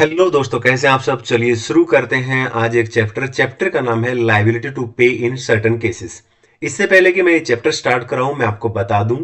Hello दोस्तों, कैसे हैं आप सब। चलिए शुरू करते हैं आज एक चैप्टर का नाम है लायबिलिटी टू पे इन सर्टेन केसेस। इससे पहले कि मैं ये चैप्टर स्टार्ट कराऊं, मैं आपको बता दूं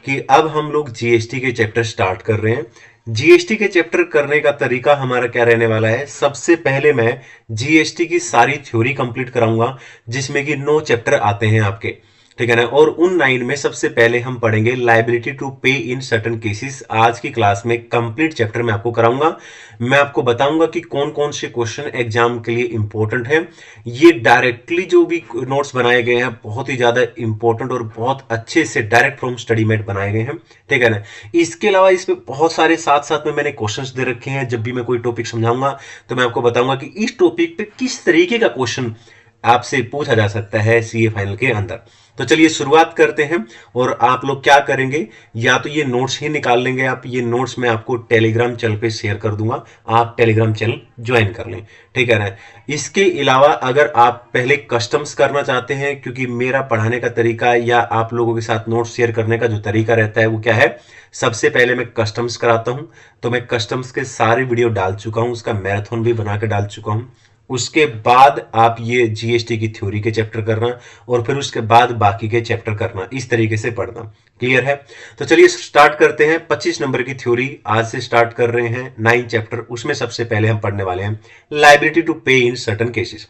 कि अब हम लोग जीएसटी के चैप्टर स्टार्ट कर रहे हैं। जीएसटी के चैप्टर करने का तरीका हमारा क्या रहने वाला है। सबसे पहले मैं जीएसटी की सारी थ्योरी कंप्लीट कराऊंगा, जिसमें कि 9 चैप्टर आते हैं आपके, ठीक है ना। और उन 9 में सबसे पहले हम पढ़ेंगे लायबिलिटी टू पे इन सर्टेन केसेस। आज की क्लास में कंप्लीट चैप्टर मैं आपको कराऊंगा। मैं आपको बताऊंगा कि कौन कौन से क्वेश्चन एग्जाम के लिए इंपॉर्टेंट है। ये डायरेक्टली जो भी नोट्स बनाए गए हैं बहुत ही ज्यादा इंपॉर्टेंट और बहुत अच्छे से डायरेक्ट फ्रॉम स्टडी मेट बनाए गए हैं, ठीक है ना। इसके अलावा इसमें बहुत सारे साथ साथ में मैंने क्वेश्चंस दे रखे हैं। जब भी मैं कोई टॉपिक समझाऊंगा तो मैं आपको बताऊंगा कि इस टॉपिक पे किस तरीके का क्वेश्चन आपसे पूछा जा सकता है सीए फाइनल के अंदर। तो चलिए शुरुआत करते हैं। और आप लोग क्या करेंगे, या तो ये नोट्स ही निकाल लेंगे आप। ये नोट्स मैं आपको टेलीग्राम चैनल पे शेयर कर दूंगा, आप टेलीग्राम चैनल ज्वाइन कर लें, ठीक है ना। इसके अलावा अगर आप पहले कस्टम्स करना चाहते हैं, क्योंकि मेरा पढ़ाने का तरीका या आप लोगों के साथ नोट्स शेयर करने का जो तरीका रहता है वो क्या है, सबसे पहले मैं कस्टम्स कराता हूं। तो मैं कस्टम्स के सारे वीडियो डाल चुका हूं, उसका मैराथन भी बना के डाल चुका हूं। उसके बाद आप ये जीएसटी की थ्योरी के चैप्टर करना, और फिर उसके बाद बाकी के चैप्टर करना, इस तरीके से पढ़ना। क्लियर है। तो चलिए स्टार्ट करते हैं। 25 नंबर की थ्योरी आज से स्टार्ट कर रहे हैं, 9 चैप्टर। उसमें सबसे पहले हम पढ़ने वाले हैं लायबिलिटी टू पे इन सर्टेन केसेस।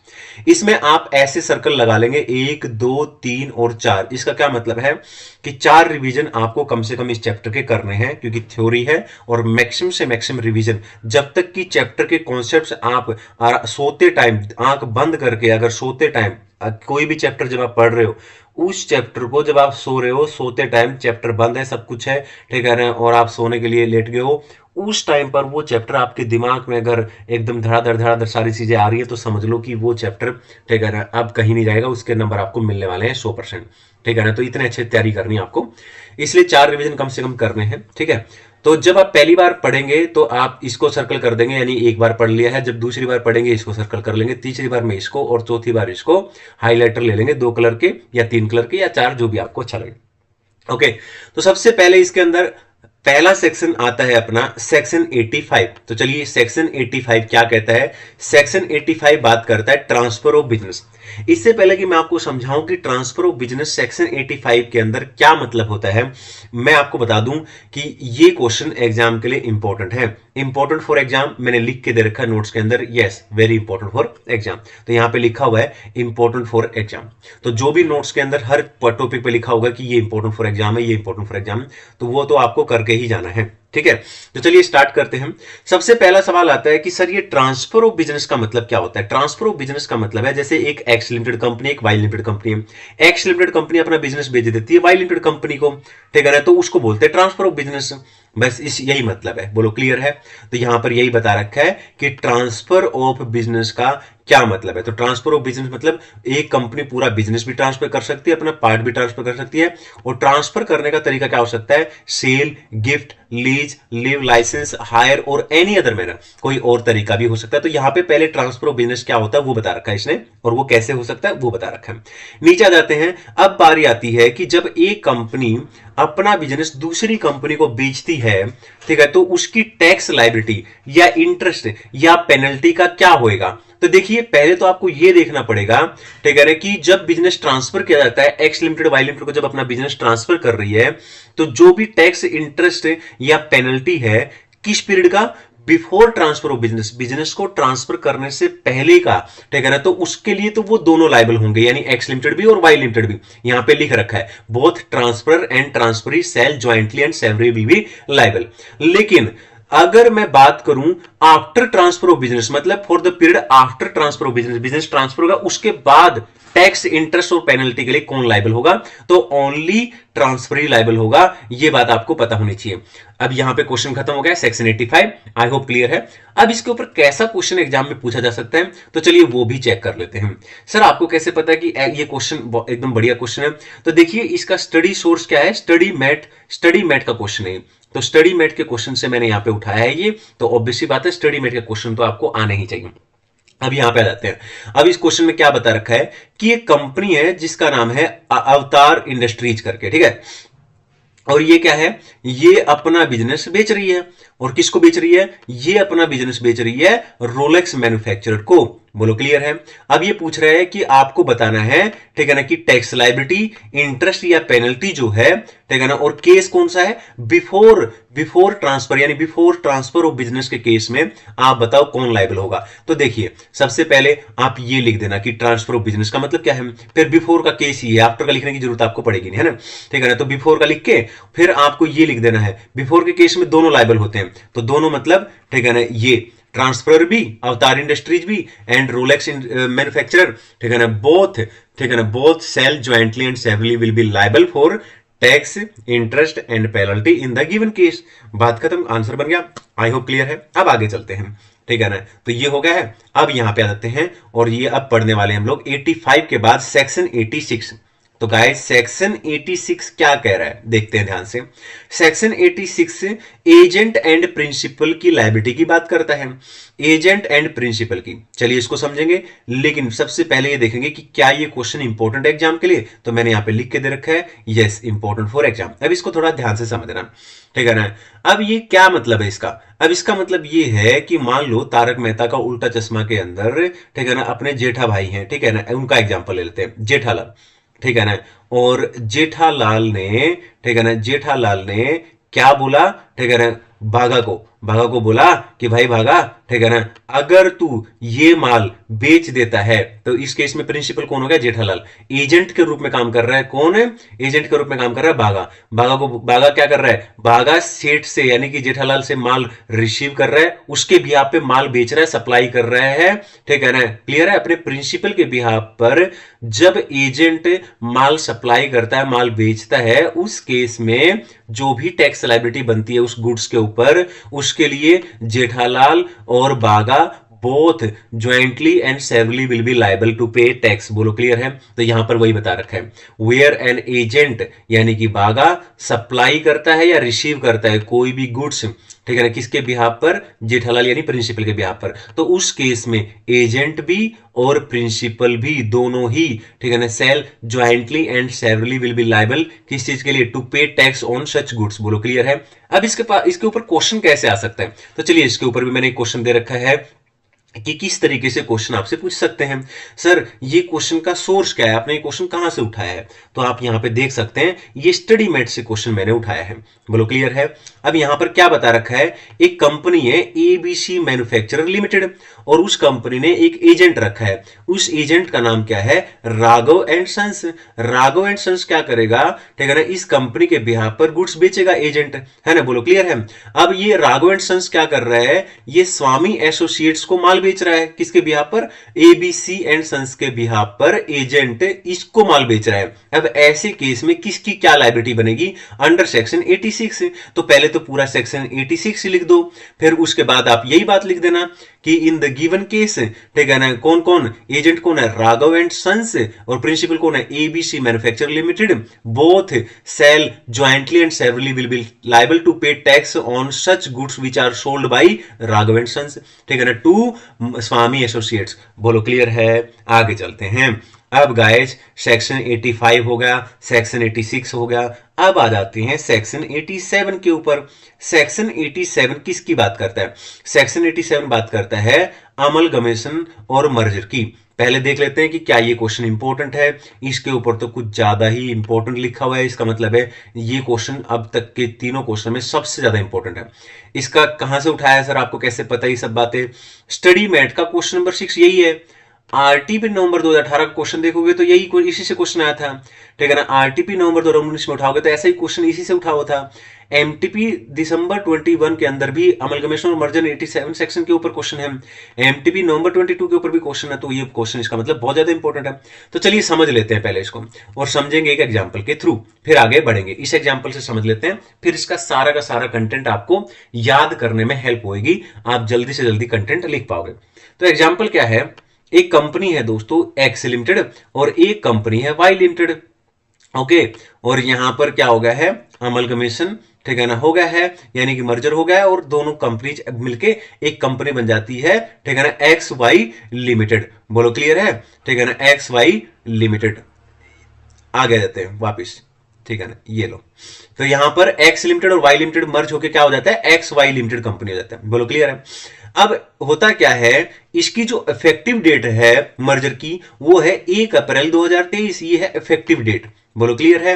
इसमें आप ऐसे सर्कल लगा लेंगे 1 2 3 और 4। इसका क्या मतलब है कि 4 रिवीजन आपको कम से कम इस चैप्टर के करने हैं, क्योंकि थ्योरी है। और मैक्सिमम से मैक्सिमम रिवीजन, जब तक कि चैप्टर के कॉन्सेप्ट्स आप सोते टाइम आंख बंद करके, अगर सोते टाइम कोई भी चैप्टर जब आप पढ़ रहे हो, उस चैप्टर को जब आप सो रहे हो, सोते टाइम चैप्टर बंद है, सब कुछ है, ठीक है ना, और आप सोने के लिए लेट गए हो, उस टाइम पर वो चैप्टर आपके दिमाग में अगर एकदम धड़ाधड़ सारी चीजें आ रही है, तो समझ लो कि वो चैप्टर, ठीक है ना, अब कहीं नहीं जाएगा। उसके नंबर आपको मिलने वाले हैं 100%, ठीक है ना। तो इतने अच्छे तैयारी करनी है आपको, इसलिए 4 रिवीजन कम से कम करने हैं, ठीक है। तो जब आप पहली बार पढ़ेंगे तो आप इसको सर्कल कर देंगे, यानी एक बार पढ़ लिया है। जब दूसरी बार पढ़ेंगे इसको सर्कल कर लेंगे, तीसरी बार में इसको, और चौथी बार इसको हाईलाइटर ले लेंगे, 2 कलर के या 3 कलर के या 4, जो भी आपको अच्छा लगे। ओके, तो सबसे पहले इसके अंदर पहला सेक्शन आता है अपना सेक्शन 85। तो चलिए सेक्शन 85 क्या कहता है। सेक्शन 85 बात करता है ट्रांसफर ऑफ बिजनेस। इससे पहले कि मैं आपको समझाऊं कि ट्रांसफर ऑफ बिजनेस सेक्शन 85 के अंदर क्या मतलब होता है, मैं आपको बता दूं कि ये क्वेश्चन एग्जाम के लिए इंपॉर्टेंट है। इंपॉर्टेंट फॉर एग्जाम मैंने लिख के दे रखा है नोट्स के अंदर, yes very important for exam. तो यहां पे लिखा हुआ है इंपॉर्टेंट फॉर एग्जाम। तो जो भी नोट्स के अंदर हर टॉपिक पे लिखा होगा कि ये इंपॉर्टेंट फॉर एग्जाम है, ये इंपॉर्टेंट फॉर एग्जाम, तो वो तो आपको करके ही जाना है, ठीक है। तो चलिए स्टार्ट करते हैं। सबसे पहला सवाल आता है कि सर ये ट्रांसफर ऑफ बिजनेस का मतलब क्या होता है। ट्रांसफर ऑफ बिजनेस का मतलब है, जैसे एक एक्स लिमिटेड कंपनी, एक वाई लिमिटेड कंपनी है। एक्स लिमिटेड कंपनी अपना बिजनेस बेच देती है वाई लिमिटेड कंपनी को, ठीक है ना, तो उसको बोलते हैं ट्रांसफर ऑफ बिजनेस। बस इस यही मतलब है, बोलो क्लियर है। तो यहां पर यही बता रखा है कि ट्रांसफर ऑफ बिजनेस का क्या मतलब है। तो ट्रांसफर ऑफ बिजनेस मतलब एक कंपनी पूरा बिजनेस भी ट्रांसफर कर सकती है, अपना पार्ट भी ट्रांसफर कर सकती है। और ट्रांसफर करने का तरीका क्या हो सकता है, sale, gift, lease, leave, licence, hire और एनी अदर मैनर, कोई और तरीका भी हो सकता है। तो यहां पे पहले ट्रांसफर ऑफ बिजनेस क्या होता है वो बता रखा है इसने, और वो कैसे हो सकता है वो बता रखा है। नीचे आ जाते हैं। अब बारी आती है कि जब एक कंपनी अपना बिजनेस दूसरी कंपनी को बेचती है, ठीक है, तो उसकी टैक्स लायबिलिटी या इंटरेस्ट या पेनल्टी का क्या होएगा। तो देखिए पहले तो आपको यह देखना पड़ेगा, ठीक है, कि जब बिजनेस ट्रांसफर किया जाता है, एक्स लिमिटेड वाई लिमिटेड को जब अपना बिजनेस ट्रांसफर कर रही है, तो जो भी टैक्स, इंटरेस्ट या पेनल्टी है, किस पीरियड का, before transfer of business, business को ट्रांसफर करने से पहले का, ठीक है ना। तो उसके लिए तो वो दोनों लायबल होंगे, यानी एक्स लिमिटेड भी और वाई लिमिटेड भी। यहां पे लिख रखा है both transfer and transferee shall jointly and severally भी लायबल। लेकिन अगर मैं बात करूं आफ्टर ट्रांसफर ऑफ बिजनेस, मतलब for the period after transfer of business, business transfer होगा उसके बाद टैक्स, इंटरेस्ट और पेनल्टी के लिए कौन लायबल होगा, तो ओनली ट्रांसफरी लायबल होगा। यह बात आपको पता होनी चाहिए। अब यहां पे क्वेश्चन खत्म हो गया सेक्शन 85। आई होप क्लियर है। अब इसके ऊपर कैसा क्वेश्चन एग्जाम में पूछा जा सकता है, तो चलिए वो भी चेक कर लेते हैं। सर आपको कैसे पता है कि ये क्वेश्चन एकदम बढ़िया क्वेश्चन है। तो देखिए इसका स्टडी सोर्स क्या है, स्टडी मैट का क्वेश्चन है। तो स्टडी मेट के क्वेश्चन से मैंने यहां पे उठाया है ये, तो ऑब्वियसली बात है स्टडी मेट के क्वेश्चन तो आपको आने ही चाहिए। अब यहां पे आ जाते हैं। अब इस क्वेश्चन में क्या बता रखा है कि एक कंपनी है जिसका नाम है अवतार इंडस्ट्रीज करके, ठीक है। और ये क्या है, ये अपना बिजनेस बेच रही है। और किसको बेच रही है? ये अपना बिजनेस बेच रही है रोलेक्स मैन्युफैक्चरर को। बोलो क्लियर है? अब ये पूछ रहा है कि आपको बताना है, ठीक है ना, कि टैक्स लायबिलिटी, इंटरेस्ट या पेनल्टी जो है, ठीक है ना, और केस कौन सा है? बिफोर ट्रांसफर, यानी बिफोर ट्रांसफर ऑफ बिजनेस के केस में आप बताओ कौन लायबल होगा। तो देखिए, सबसे पहले आप ये लिख देना कि ट्रांसफर ऑफ बिजनेस का मतलब क्या है, फिर बिफोर का केस ही है, आफ्टर का लिखने की जरूरत आपको पड़ेगी नहीं, है ना, ठीक है ना। तो बिफोर का लिख के फिर आपको ये लिख देना है, बिफोर के केस में दोनों लायबल होते हैं, तो दोनों मतलब, ठीक है ना, ये ट्रांसफर भी, अवतार इंडस्ट्रीज भी एंड रोलेक्स मैन्युफैक्चरर, ठीक है ना, बोथ, ठीक है ना, both shall jointly and severally will be liable for tax, interest and penalty in the given case. बात खत्म, आंसर बन गया। आई होप क्लियर है। अब आगे चलते हैं, ठीक है ना। तो ये हो गया है। अब यहां पे आ जाते हैं और ये अब पढ़ने वाले हम लोग 85 के बाद सेक्शन 86। तो गाइस सेक्शन 86 क्या कह रहा है, देखते हैं ध्यान से। सेक्शन 86 एजेंट एंड प्रिंसिपल की लायबिलिटी की बात करता है, एजेंट एंड प्रिंसिपल की। चलिए इसको समझेंगे, लेकिन सबसे पहले ये देखेंगे कि क्या ये क्वेश्चन इंपॉर्टेंट है एग्जाम के लिए। तो मैंने यहां पे लिख के दे रखा है, यस इंपॉर्टेंट फॉर एग्जाम। अब इसको थोड़ा ध्यान से समझना, ठीक है ना। अब ये क्या मतलब है इसका? अब इसका मतलब ये है कि मान लो तारक मेहता का उल्टा चश्मा के अंदर, ठीक है ना, अपने जेठा भाई हैं, ठीक है ना, उनका एग्जाम्पल ले लेते हैं, जेठालाल, ठीक है ना। और जेठालाल ने, ठीक है ना, जेठालाल ने क्या बोला, ठीक है ना, भागा को बोला कि भाई भागा, ठीक है ना, अगर तू ये माल बेच देता है, तो इस केस में प्रिंसिपल कौन हो गया? जेठालाल। एजेंट के रूप में काम कर रहा है कौन है? एजेंट के रूप में काम कर रहा है भागा क्या कर रहा है? भागा सेठ से, यानी कि जेठालाल से माल रिसीव कर रहा है, उसके बिहाफ पे माल बेच रहा है, सप्लाई कर रहा है, ठीक है ना, क्लियर है। अपने प्रिंसिपल के बिहाफ पर जब एजेंट माल सप्लाई करता है, माल बेचता है, उस केस में जो भी टैक्स लायबिलिटी बनती है उस गुड्स के ऊपर, उसके लिए जेठालाल और Bagha both jointly and severally will be liable to pay tax. बोलो क्लियर है? तो यहां पर वही बता रखा है, वेयर एन एजेंट यानी कि बागा सप्लाई करता है या रिसीव करता है कोई भी गुड्स, ठीक है ना, किसके बिहाफ पर? जेठालाल यानी प्रिंसिपल के बिहाफ पर। तो उस केस में एजेंट भी और प्रिंसिपल भी दोनों ही, ठीक है ना, shall jointly and severally will be liable किस चीज के लिए? To pay tax on such goods. बोलो क्लियर है? अब इसके ऊपर क्वेश्चन कैसे आ सकता है? तो चलिए इसके ऊपर भी मैंने एक क्वेश्चन दे रखा है कि किस तरीके से क्वेश्चन आपसे पूछ सकते हैं। सर ये क्वेश्चन का सोर्स क्या है, आपने ये क्वेश्चन कहां से उठाया है? तो आप यहां पे देख सकते हैं, ये स्टडी मेट से क्वेश्चन मैंने उठाया है। बोलो क्लियर है? अब यहां पर क्या बता रखा है, एक कंपनी है एबीसी मैन्युफैक्चरर लिमिटेड और उस कंपनी ने एक एजेंट रखा है, उस एजेंट का नाम क्या है? Raghav and sons. Raghav and sons क्या करेगा, ठीक है ना, इस कंपनी के बिहाफ पर गुड्स बेचेगा, एजेंट है ना। बोलो क्लियर है? अब ये राघव एंड सन्स क्या कर रहा है, ये स्वामी एसोसिएट्स को माल बेच रहा है, किसके बिहाफ पर? एबीसी एंड सन्स के बिहाफ पर एजेंट इसको माल बेच रहा है। अब ऐसे केस में किसकी क्या लायबिलिटी बनेगी? Under section 86। तो पहले तो पूरा सेक्शन 86 लिख दो, फिर उसके बाद आप यही बात लिख देना कि इन द गिवन केस, ठीक है ना, कौन कौन एजेंट कौन है? राघव एंड सन्स, और प्रिंसिपल कौन है? ABC manufacturer limited. Both shall jointly and severally will be liable to pay tax on such goods which are sold by Raghav and sons, ठीक है ना, टू स्वामी एसोसिएट्स। बोलो क्लियर है? आगे चलते हैं। अब गाइस सेक्शन 85 हो गया, सेक्शन 86 हो गया, अब आ जाते हैं सेक्शन 87 के ऊपर। सेक्शन 87 किसकी बात करता है? सेक्शन 87 बात करता है अमलगमेशन और मर्जर की। पहले देख लेते हैं कि क्या ये क्वेश्चन इंपॉर्टेंट है। इसके ऊपर तो कुछ ज्यादा ही इंपॉर्टेंट लिखा हुआ है, इसका मतलब है ये क्वेश्चन अब तक के तीनों क्वेश्चन में सबसे ज्यादा इंपॉर्टेंट है। इसका कहां से उठाया है सर, आपको कैसे पता ये सब बातें? स्टडी मैट का क्वेश्चन नंबर 6 यही है। आरटीपी नवंबर 2018 का क्वेश्चन देखोगे तो यही इसी से क्वेश्चन आया था, ठीक है ना। आरटीपी नवंबर 2019 में उठाओगे तो ऐसा ही क्वेश्चन इसी से उठा हुआ था। एमटीपी दिसंबर 21 के अंदर भी अमलगमेशन और मर्जर 87 सेक्शन के ऊपर क्वेश्चन है। एमटीपी नवंबर 22 के ऊपर भी क्वेश्चन है, तो ये क्वेश्चन इसका मतलब बहुत ज्यादा इंपॉर्टेंट है। तो चलिए समझ लेते हैं पहले इसको और समझेंगे एक एग्जाम्पल के थ्रू, फिर आगे बढ़ेंगे। इस एग्जाम्पल से समझ लेते हैं, फिर इसका सारा का सारा कंटेंट आपको याद करने में हेल्प होगी, आप जल्दी से जल्दी कंटेंट लिख पाओगे। तो एग्जाम्पल क्या है, एक कंपनी है दोस्तों एक्स लिमिटेड और एक कंपनी है वाई लिमिटेड, ओके। और यहां पर क्या हो गया है, अमलगमेशन, ठीक है ना, हो गया है, यानी कि मर्जर हो गया है और दोनों कंपनी मिलके एक कंपनी बन जाती है, ठीक है ना, एक्स वाई लिमिटेड। बोलो क्लियर है? ठीक है ना, एक्स वाई लिमिटेड। आगे जाते हैं वापिस। ठीक है ना, ये लो। तो यहां पर एक्स लिमिटेड और वाई लिमिटेड मर्ज होकर क्या हो जाता है, एक्स वाई लिमिटेड कंपनी हो जाता है। बोलो क्लियर है। अब होता क्या है, इसकी जो इफेक्टिव डेट है मर्जर की, वो है 1 अप्रैल 2023, ये है इफेक्टिव डेट। बोलो क्लियर है।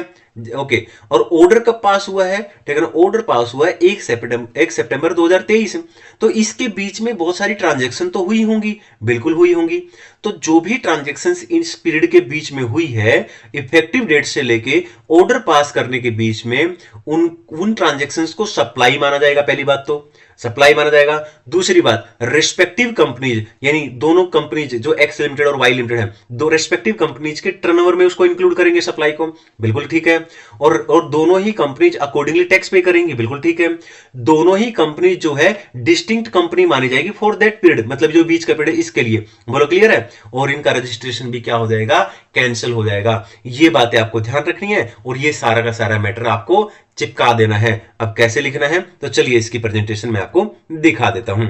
ओके, और ऑर्डर कब पास हुआ है, ठीक है ना, ऑर्डर पास हुआ है 1 सितंबर 2023। तो इसके बीच में बहुत सारी ट्रांजैक्शन तो हुई होंगी, बिल्कुल हुई होंगी। तो जो भी ट्रांजैक्शन इस पीरियड के बीच में हुई है, इफेक्टिव डेट से लेके ऑर्डर पास करने के बीच में, उन ट्रांजैक्शंस को सप्लाई माना जाएगा। पहली बात तो सप्लाई माना जाएगा। दूसरी बात, रिस्पेक्टिव कंपनीज, यानी दोनों कंपनीज जो एक्स लिमिटेड और वाई लिमिटेड है, दो रिस्पेक्टिव कंपनीज के टर्नओवर में उसको इंक्लूड करेंगे सप्लाई को, बिल्कुल ठीक है। और दोनों ही कंपनीज अकॉर्डिंगली टैक्स पे करेंगी, बिल्कुल ठीक है। दोनों ही कंपनी जो है डिस्टिंक्ट कंपनी मानी जाएगी फॉर दैट पीरियड, मतलब जो बीच का पीरियड है इसके लिए। बोलो क्लियर है। और इनका रजिस्ट्रेशन भी क्या हो जाएगा, कैंसिल हो जाएगा। ये बातें आपको ध्यान रखनी है और ये सारा का सारा मैटर आपको चिपका देना है। अब कैसे लिखना है, तो चलिए इसकी प्रेजेंटेशन मैं आपको दिखा देता हूं।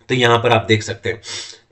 तो यहां पर आप देख सकते हैं,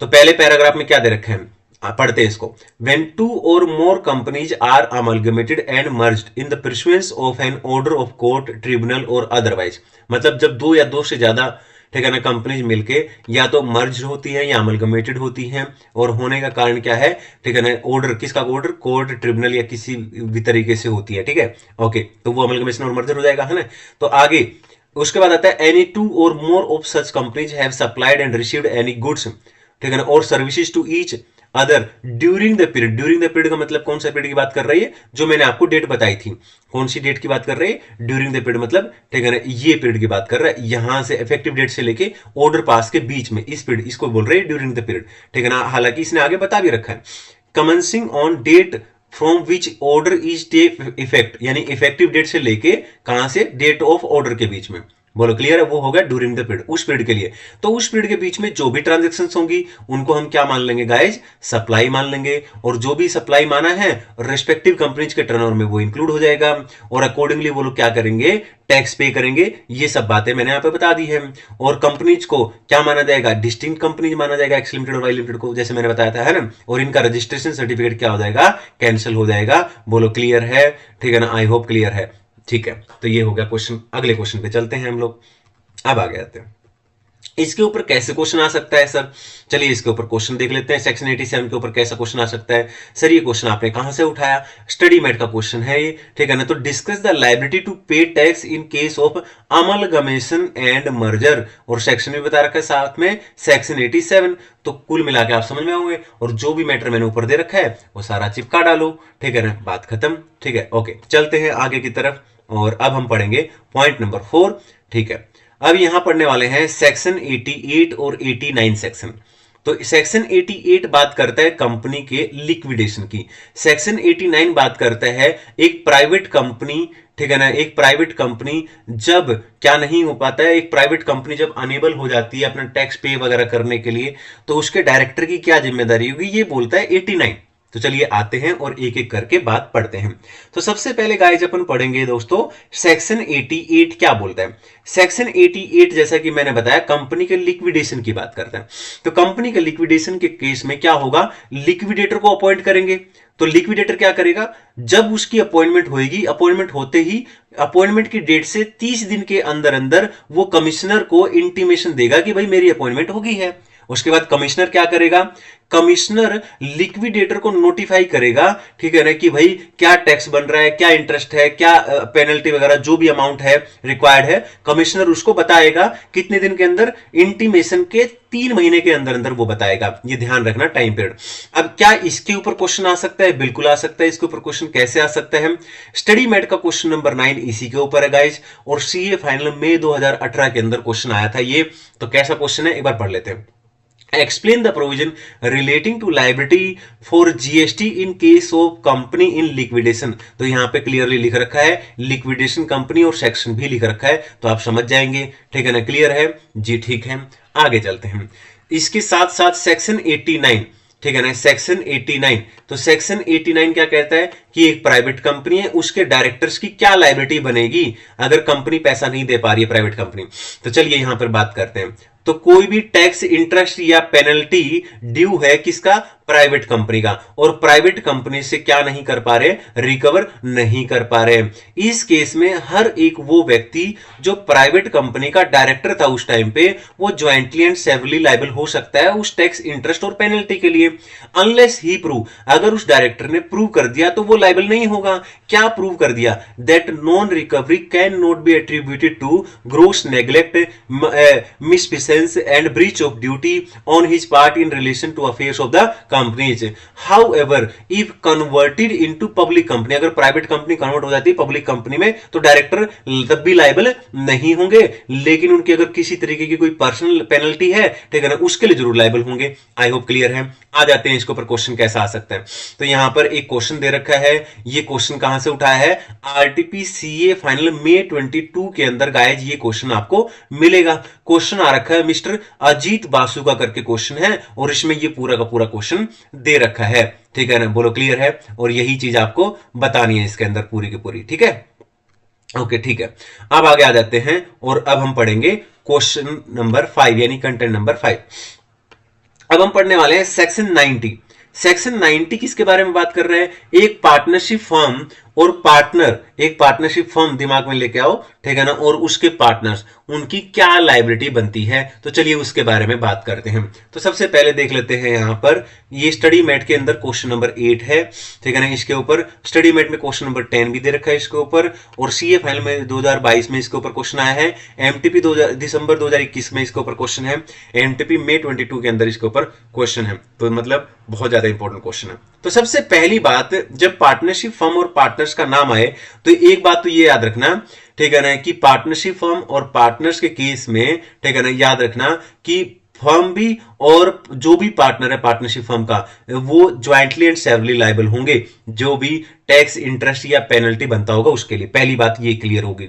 तो पहले पैराग्राफ में क्या दे रखे हैं, पढ़ते हैं इसको। When two or more companies are amalgamated and merged in the pursuance of an order of court, tribunal or otherwise, मतलब जब दो या दो से ज्यादा, ठीक है ना, कंपनीज मिलके या तो मर्ज होती है या अमलगमेटेड होती हैं, और होने का कारण क्या है, ठीक है ना, ऑर्डर, किसका ऑर्डर, कोर्ट, ट्रिब्यूनल या किसी भी तरीके से होती है, ठीक है। ओके, तो वो अमलगमेशन और मर्जर हो जाएगा, है ना। तो आगे उसके बाद आता है, any two or more of such companies have supplied and received any goods, ठीक है ना, or services to each other during the period. During the period का मतलब कौन सा पीरियड की बात कर रही है, जो मैंने आपको डेट बताई थी, कौन सी डेट की बात कर रही है, ड्यूरिंग द पीरियड मतलब, ठीक है ना, ये पीरियड की बात कर रहा है। यहां से इफेक्टिव डेट से लेके ऑर्डर पास के बीच में इस पीरियड, इसको बोल रहे हैं ड्यूरिंग द पीरियड, ठीक है ना। हालांकि इसने आगे बता भी रखा है, commencing on date from which order is take effect, यानी इफेक्टिव डेट से लेके कहां से, डेट ऑफ ऑर्डर के बीच में। बोलो क्लियर है, वो होगा ड्यूरिंग द पीरियड, उस पीरियड के लिए। तो उस पीरियड के बीच में जो भी ट्रांजैक्शंस होंगी उनको हम क्या मान लेंगे गाइज, सप्लाई मान लेंगे। और जो भी सप्लाई माना है रिस्पेक्टिव कंपनीज के टर्नओवर में वो इंक्लूड हो जाएगा, और अकॉर्डिंगली वो लोग क्या करेंगे, टैक्स पे करेंगे। ये सब बातें मैंने यहां पे बता दी है। और कंपनीज को क्या माना जाएगा, डिस्टिंक्ट कंपनीज माना जाएगा, एक्स लिमिटेड और वाई लिमिटेड को, जैसे मैंने बताया था, है ना। और इनका रजिस्ट्रेशन सर्टिफिकेट क्या हो जाएगा, कैंसिल हो जाएगा। बोलो क्लियर है, ठीक है ना, आई होप क्लियर है, ठीक है। तो ये हो गया क्वेश्चन। अगले क्वेश्चन पे चलते हैं हम लोग। अब आगे आते हैं, इसके ऊपर कैसे क्वेश्चन आ सकता है सर, चलिए इसके ऊपर क्वेश्चन देख लेते हैं। सेक्शन 87 के ऊपर कैसा क्वेश्चन आ सकता है सर, ये क्वेश्चन आपने कहां से उठाया, स्टडी मेट का क्वेश्चन है ये, ठीक है ना। तो discuss the liability to pay tax in case of amalgamation and merger, और सेक्शन भी बता रखा है साथ में, सेक्शन 87। तो कुल मिला के आप समझ में होंगे, और जो भी मैटर मैंने ऊपर दे रखा है वो सारा चिपका डालो, ठीक है ना, बात खत्म, ठीक है। ओके, चलते हैं आगे की तरफ, और अब हम पढ़ेंगे पॉइंट नंबर 4, ठीक है। अब यहां पढ़ने वाले हैं सेक्शन 88 और 89 सेक्शन। तो सेक्शन 88 बात करता है कंपनी के लिक्विडेशन की, सेक्शन 89 बात करता है एक प्राइवेट कंपनी, ठीक है ना, एक प्राइवेट कंपनी जब क्या नहीं हो पाता है, एक प्राइवेट कंपनी जब अनेबल हो जाती है अपना टैक्स पे वगैरह करने के लिए, तो उसके डायरेक्टर की क्या जिम्मेदारी होगी, ये बोलता है 89। तो चलिए आते हैं और एक एक करके बात पढ़ते हैं। तो सबसे पहले गाइस अपन पढ़ेंगे दोस्तों सेक्शन 88 क्या बोलता है। सेक्शन 88 जैसा कि मैंने बताया कंपनी के लिक्विडेशन की बात करता है। तो कंपनी के लिक्विडेशन के केस में क्या होगा, लिक्विडेटर को अपॉइंट करेंगे। तो लिक्विडेटर क्या करेगा, जब उसकी अपॉइंटमेंट होगी, अपॉइंटमेंट होते ही अपॉइंटमेंट की डेट से 30 दिन के अंदर अंदर वो कमिश्नर को इंटीमेशन देगा कि भाई मेरी अपॉइंटमेंट हो गई है। उसके बाद कमिश्नर क्या करेगा, कमिश्नर लिक्विडेटर को नोटिफाई करेगा, ठीक है ना, कि भाई क्या टैक्स बन रहा है, क्या इंटरेस्ट है, क्या पेनल्टी वगैरह जो भी अमाउंट है रिक्वायर्ड है, कमिश्नर उसको बताएगा। कितने दिन के अंदर, इंटीमेशन के 3 महीने के अंदर अंदर वो बताएगा। ये ध्यान रखना टाइम पीरियड। अब क्या इसके ऊपर क्वेश्चन आ सकता है, बिल्कुल आ सकता है। इसके ऊपर क्वेश्चन कैसे आ सकता है, स्टडी मेट का क्वेश्चन नंबर 9 इसी के ऊपर है गाइज, और सीए फाइनल मई 2018 के अंदर क्वेश्चन आया था ये। तो कैसा क्वेश्चन है एक बार पढ़ लेते हैं। Explain the provision relating to liability for GST in case of company in liquidation। तो यहां पे क्लियरली लिख रखा है लिक्विडेशन कंपनी, और सेक्शन भी लिख रखा है, तो आप समझ जाएंगे, ठीक है ना, क्लियर है जी, ठीक है। आगे चलते हैं, इसके साथ साथ सेक्शन 89, ठीक है ना, सेक्शन 89। तो सेक्शन 89 क्या कहता है कि एक प्राइवेट कंपनी है, उसके डायरेक्टर्स की क्या लायबिलिटी बनेगी अगर कंपनी पैसा नहीं दे पा रही है, प्राइवेट कंपनी। तो चलिए यहां पर बात करते हैं। तो कोई भी टैक्स इंटरेस्ट या पेनल्टी ड्यू है किसका, प्राइवेट कंपनी का, और प्राइवेट कंपनी से क्या नहीं कर पा रहे, रिकवर नहीं कर पा रहे। इस केस में हर एक वो व्यक्ति जो प्राइवेट कंपनी का डायरेक्टर था उस टाइम पे, वो ज्वाइंटली एंड सेवरली लायबल हो सकता है उस टैक्स इंटरेस्ट और पेनल्टी के लिए, अनलेस ही प्रूव, अगर उस डायरेक्टर ने प्रूव कर दिया तो वो लायबल नहीं होगा। क्या प्रूव कर दिया, that non recovery cannot be attributed to gross neglect, misfeasance and breach of duty on his part in relation to affairs of the companies. However if converted into public company, अगर private company convert हो जाती है public company में तो director तब भी liable नहीं होंगे, लेकिन उनकी अगर किसी तरीके की कोई पर्सनल पेनल्टी है, ठीक है ना, उसके लिए जरूर लायबल होंगे। आई होप क्लियर है। आ जाते हैं इसके ऊपर क्वेश्चन कैसा आ सकता है। तो यहां पर एक क्वेश्चन दे रखा है, ये क्वेश्चन कहां से उठाया है, आरटीपी सीए फाइनल मई 22 के अंदर गाइज ये क्वेश्चन आपको मिलेगा। क्वेश्चन आ रखा है मिस्टर अजीत बासु का करके क्वेश्चन है, और इसमें ये पूरा का पूरा क्वेश्चन दे रखा है, ठीक है ना, बोलो क्लियर है। और यही चीज आपको बतानी है इसके अंदर पूरी की पूरी, ठीक है, ओके ठीक है। अब आगे आ जाते हैं और अब हम पढ़ेंगे क्वेश्चन नंबर 5 यानी कंटेंट नंबर 5। अब हम पढ़ने वाले हैं सेक्शन 90। सेक्शन 90 किसके बारे में बात कर रहे हैं, एक पार्टनरशिप फर्म और पार्टनर, एक पार्टनरशिप फर्म दिमाग में लेके आओ, ठीक है ना, और उसके पार्टनर्स, उनकी क्या लायबिलिटी बनती है। तो चलिए उसके बारे में बात करते हैं। तो सबसे पहले देख लेते हैं यहां पर, ये स्टडी मेट के अंदर क्वेश्चन नंबर 8 है, ठीक है ना, इसके ऊपर स्टडी मेट में क्वेश्चन नंबर 10 भी दे रखा है इसके ऊपर, और सीए फाइनल में 2022 में इसके ऊपर क्वेश्चन आया है, एमटीपी दिसंबर 2021 में इसके ऊपर क्वेश्चन है, एमटीपी मई 22 के अंदर इसके ऊपर क्वेश्चन है। तो मतलब बहुत ज्यादा इंपॉर्टेंट क्वेश्चन है। तो सबसे पहली बात, जब पार्टनरशिप फर्म और पार्टनर्स का नाम आए तो एक बात तो ये याद रखना, ठीक है ना, कि पार्टनरशिप फर्म और पार्टनर्स के केस में, ठीक है ना, याद रखना कि फर्म भी और जो भी पार्टनर है पार्टनरशिप फर्म का, वो ज्वाइंटली एंड सेवरली लायबल होंगे, जो भी टैक्स इंटरेस्ट या पेनल्टी बनता होगा उसके लिए। पहली बात ये क्लियर होगी।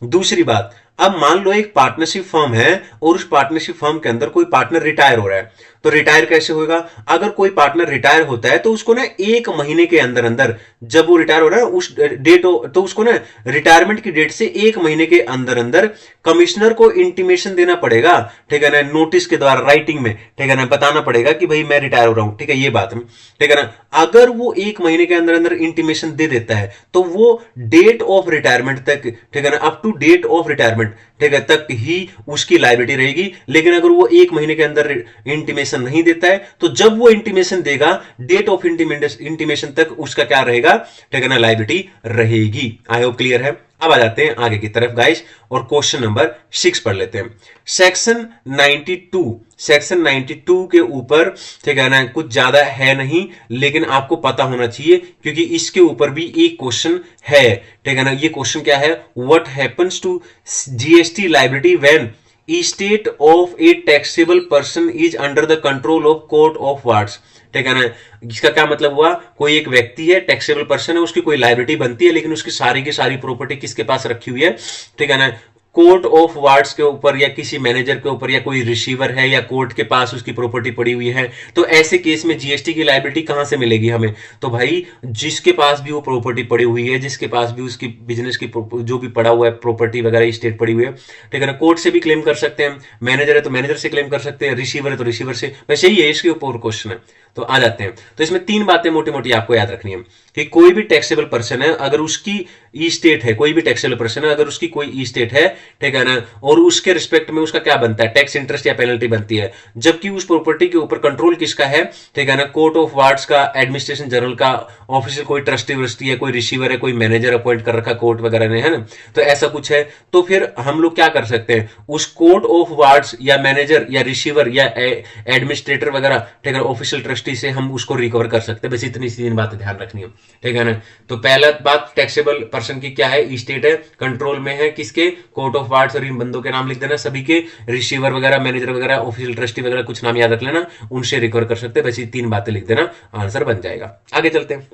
दूसरी बात, अब मान लो एक पार्टनरशिप फर्म है और उस पार्टनरशिप फर्म के अंदर कोई पार्टनर रिटायर हो रहा है, तो रिटायर कैसे होगा, अगर कोई पार्टनर रिटायर होता है तो उसको ना 1 महीने के अंदर अंदर, जब वो रिटायर हो रहा है उस डेट, तो उसको ना रिटायरमेंट की डेट से 1 महीने के अंदर अंदर कमिश्नर को इंटीमेशन देना पड़ेगा, ठीक है ना, नोटिस के द्वारा, राइटिंग में, ठीक है ना, बताना पड़ेगा कि भाई मैं रिटायर हो रहा हूं, ठीक है, ये बात है, ठीक है ना। अगर वो 1 महीने के अंदर अंदर इंटीमेशन दे देता है तो वो डेट ऑफ रिटायरमेंट तक, ठीक है ना, up to date of retirement, ठीक है, तक ही उसकी लायबिलिटी रहेगी। लेकिन अगर वो 1 महीने के अंदर इंटीमेशन नहीं देता है तो जब वो इंटीमेशन देगा, डेट ऑफ इंटीमेशन तक उसका क्या रहेगा, ठीक है ना, लायबिलिटी रहेगी। आई होप क्लियर है। अब आ जाते हैं आगे की तरफ गाइस, और क्वेश्चन नंबर 6 पढ़ लेते हैं। सेक्शन 92, सेक्शन 92 के ऊपर, ठीक है ना, कुछ ज्यादा है नहीं, लेकिन आपको पता होना चाहिए क्योंकि इसके ऊपर भी एक क्वेश्चन है, ठीक है ना। ये क्वेश्चन क्या है, what happens to GST liability when estate of a taxable person is under the control of court of wards, ठीक है ना। इसका क्या मतलब हुआ, कोई एक व्यक्ति है, टैक्सेबल पर्सन है, उसकी कोई लायबिलिटी बनती है, लेकिन उसकी सारी की सारी प्रॉपर्टी किसके पास रखी हुई है, ठीक है ना, कोर्ट ऑफ वार्ड्स के ऊपर या किसी मैनेजर के ऊपर, या कोई रिसीवर है या कोर्ट के पास उसकी प्रॉपर्टी पड़ी हुई है। तो ऐसे केस में जीएसटी की लायबिलिटी कहां से मिलेगी हमें, तो भाई जिसके पास भी वो प्रॉपर्टी पड़ी हुई है, जिसके पास भी उसकी बिजनेस की जो भी पड़ा हुआ है प्रॉपर्टी वगैरह स्टेट पड़ी हुई है, ठीक है ना, कोर्ट से भी क्लेम कर सकते हैं, मैनेजर है तो मैनेजर से क्लेम कर सकते हैं, रिसीवर है तो रिसीवर से, वैसे ही है इसके ऊपर क्वेश्चन है। तो आ जाते हैं, तो इसमें 3 बातें मोटी मोटी आपको याद रखनी है कि कोई भी टैक्सेबल पर्सन है, अगर उसकी ई स्टेट है, कोई भी टैक्सेबल पर्सन है अगर उसकी कोई ई स्टेट है, ठीक है ना, और उसके रिस्पेक्ट में उसका क्या बनता है, टैक्स इंटरेस्ट या पेनल्टी बनती है, जबकि उस प्रॉपर्टी के ऊपर कंट्रोल किसका है, ठीक है ना, कोर्ट ऑफ वार्ड्स का, एडमिनिस्ट्रेशन जनरल का, ऑफिशियल कोई ट्रस्टी वस्टी है, कोई रिसीवर है, कोई मैनेजर अपॉइंट कर रखा कोर्ट वगैरह ने, है ना। तो ऐसा कुछ है, तो फिर हम लोग क्या कर सकते हैं, उस कोर्ट ऑफ वार्ड्स या मैनेजर या रिसीवर या एडमिनिस्ट्रेटर वगैरह, ठीक है, ऑफिशियल ट्रस्टी से हम उसको रिकवर कर सकते हैं। बस इतनी सी 3 बातें ध्यान रखनी है, ठीक है ना। तो पहला बात, टैक्सेबल पर्सन की क्या है, स्टेट है, कंट्रोल में है किसके, कोर्ट ऑफ वार्ड्स, और इन बंदों के नाम लिख देना सभी के, रिसीवर वगैरह, मैनेजर वगैरह, ऑफिशियल ट्रस्टी वगैरह, कुछ नाम याद रख लेना, उनसे रिकवर कर सकते हैं। बस ये 3 बातें लिख देना, आंसर बन जाएगा। आगे चलते हैं।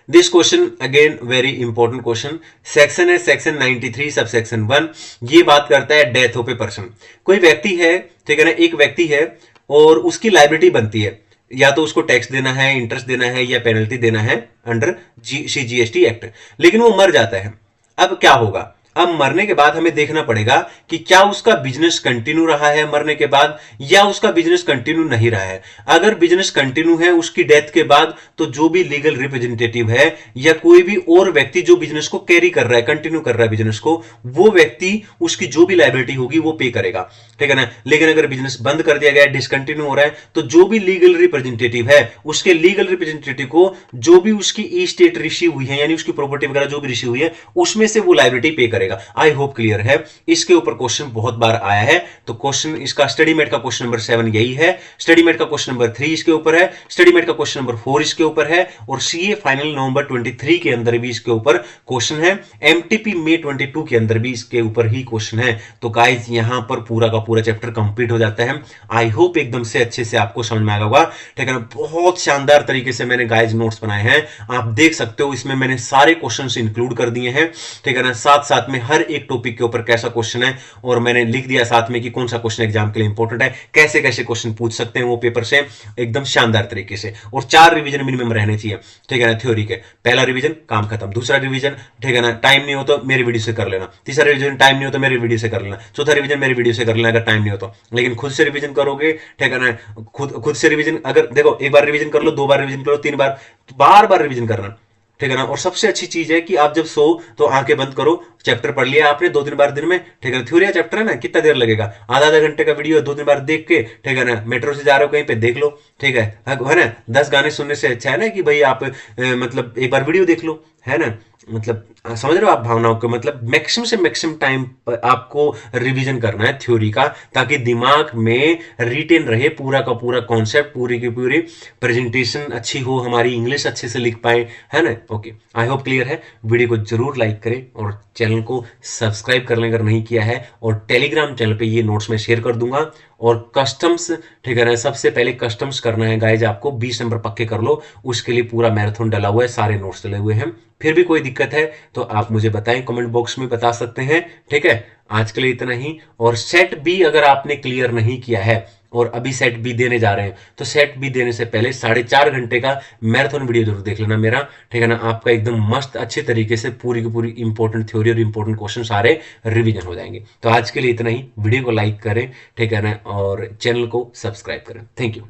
This question again very important question, section है सेक्शन 93 सब सेक्शन 1। ये बात करता है डेथ ऑफ ए पर्सन। कोई व्यक्ति है, ठीक है ना, एक व्यक्ति है और उसकी लायबिलिटी बनती है, या तो उसको टैक्स देना है, इंटरेस्ट देना है, या पेनल्टी देना है अंडर सीजीएसटी एक्ट, लेकिन वो मर जाता है। अब क्या होगा, अब मरने के बाद हमें देखना पड़ेगा कि क्या उसका बिजनेस कंटिन्यू रहा है मरने के बाद या उसका बिजनेस कंटिन्यू नहीं रहा है। अगर बिजनेस कंटिन्यू है उसकी डेथ के बाद, तो जो भी लीगल रिप्रेजेंटेटिव है या कोई भी और व्यक्ति जो बिजनेस को कैरी कर रहा है, कंटिन्यू कर रहा है बिजनेस को, वो व्यक्ति उसकी जो भी लायबिलिटी होगी वो पे करेगा, ठीक है ना। लेकिन अगर बिजनेस बंद कर दिया गया, डिसकंटिन्यू हो रहा है, तो जो भी लीगल रिप्रेजेंटेटिव है उसके लीगल रिप्रेजेंटेटिव को जो भी उसकी ई स्टेट रिसीव हुई है, यानी उसकी प्रॉपर्टी वगैरह जो भी रिसीव हुई है, उसमें से वो लायबिलिटी पे करेगा। आई होप क्लियर है। इसके ऊपर क्वेश्चन बहुत बार आया है, तो क्वेश्चन इसका स्टडी मेट का क्वेश्चन नंबर 7 यही है, स्टडी मेट का क्वेश्चन नंबर 3 इसके ऊपर है, स्टडी मेट का क्वेश्चन नंबर 4 इसके ऊपर है, और सीए फाइनल नवंबर 23 के अंदर भी इसके ऊपर क्वेश्चन है, एमटीपी मे 22 के अंदर भी इसके ऊपर ही क्वेश्चन है। तो गाइस यहां पर पूरा का पूरा चैप्टर कंप्लीट हो जाता है। आई होप एकदम से अच्छे से आपको समझ में आ गया होगा, ठीक है ना। बहुत शानदार तरीके से मैंने गाइस नोट्स बनाए हैं, आप देख सकते हो, इसमें मैंने सारे क्वेश्चंस इंक्लूड कर दिए हैं, ठीक है ना। साथ साथ में हर एक टॉपिक के ऊपर कैसा क्वेश्चन है, और मैंने लिख दिया साथ में कि कौन सा क्वेश्चन एग्जाम के लिए इंपॉर्टेंट है, कैसे कैसे क्वेश्चन पूछ सकते हैं वो पेपर से, एकदम शानदार तरीके से। और 4 रिवीजन मिनिमम रहने चाहिए, ठीक है ना, थ्योरी के। पहला रिवीजन काम खत्म, दूसरा रिवीजन, ठीक है ना, टाइम नहीं हो तो मेरी वीडियो से कर लेना, तीसरा रिवीजन टाइम नहीं हो तो मेरी वीडियो से कर लेना, चौथा रिवीजन मेरी वीडियो से कर लेना अगर टाइम नहीं हो तो। लेकिन खुद से रिवीजन करोगे, ठीक है ना, खुद से रिवीजन, अगर देखो एक बार रिवीजन कर लो, 2 बार रिवीजन करो, 3 बार, बार बार रिवीजन करना, ठीक है ना। और सबसे अच्छी चीज है कि आप जब सो तो आंखें बंद करो, चैप्टर पढ़ लिया आपने 2-3 बार दिन में, ठीक है ना। थ्योरी चैप्टर है ना, कितना देर लगेगा, आधा घंटे का वीडियो 2-3 बार देख के, ठीक है ना, मेट्रो से जा रहे हो कहीं पे देख लो, ठीक है ना। 10 गाने सुनने से अच्छा है ना कि भाई आप मतलब एक बार वीडियो देख लो, है ना। मतलब समझ रहे हो आप भावनाओं को, मतलब मैक्सिमम से मैक्सिमम टाइम आपको रिवीजन करना है थ्योरी का, ताकि दिमाग में रिटेन रहे पूरा का पूरा कॉन्सेप्ट, पूरी की पूरी प्रेजेंटेशन अच्छी हो, हमारी इंग्लिश अच्छे से लिख पाए, है ना। ओके, आई होप क्लियर है। वीडियो को जरूर लाइक करें और चैनल को सब्सक्राइब कर लें अगर नहीं किया है, और टेलीग्राम चैनल पे ये नोट्स मैं शेयर कर दूंगा। और कस्टम्स, ठीक है ना, सबसे पहले कस्टम्स करना है गाइज आपको, 20 नंबर पक्के कर लो, उसके लिए पूरा मैराथन डला हुआ है, सारे नोट्स डले हुए हैं। फिर भी कोई दिक्कत है तो आप मुझे बताएं, कमेंट बॉक्स में बता सकते हैं, ठीक है। आज के लिए इतना ही। और सेट बी अगर आपने क्लियर नहीं किया है और अभी सेट बी देने जा रहे हैं, तो सेट बी देने से पहले 4.5 घंटे का मैराथन वीडियो जरूर देख लेना मेरा, ठीक है ना। आपका एकदम मस्त अच्छे तरीके से पूरी की पूरी इंपॉर्टेंट थ्योरी और इंपॉर्टेंट क्वेश्चन सारे रिवीजन हो जाएंगे। तो आज के लिए इतना ही। वीडियो को लाइक करें, ठीक है ना, और चैनल को सब्सक्राइब करें। Thank you.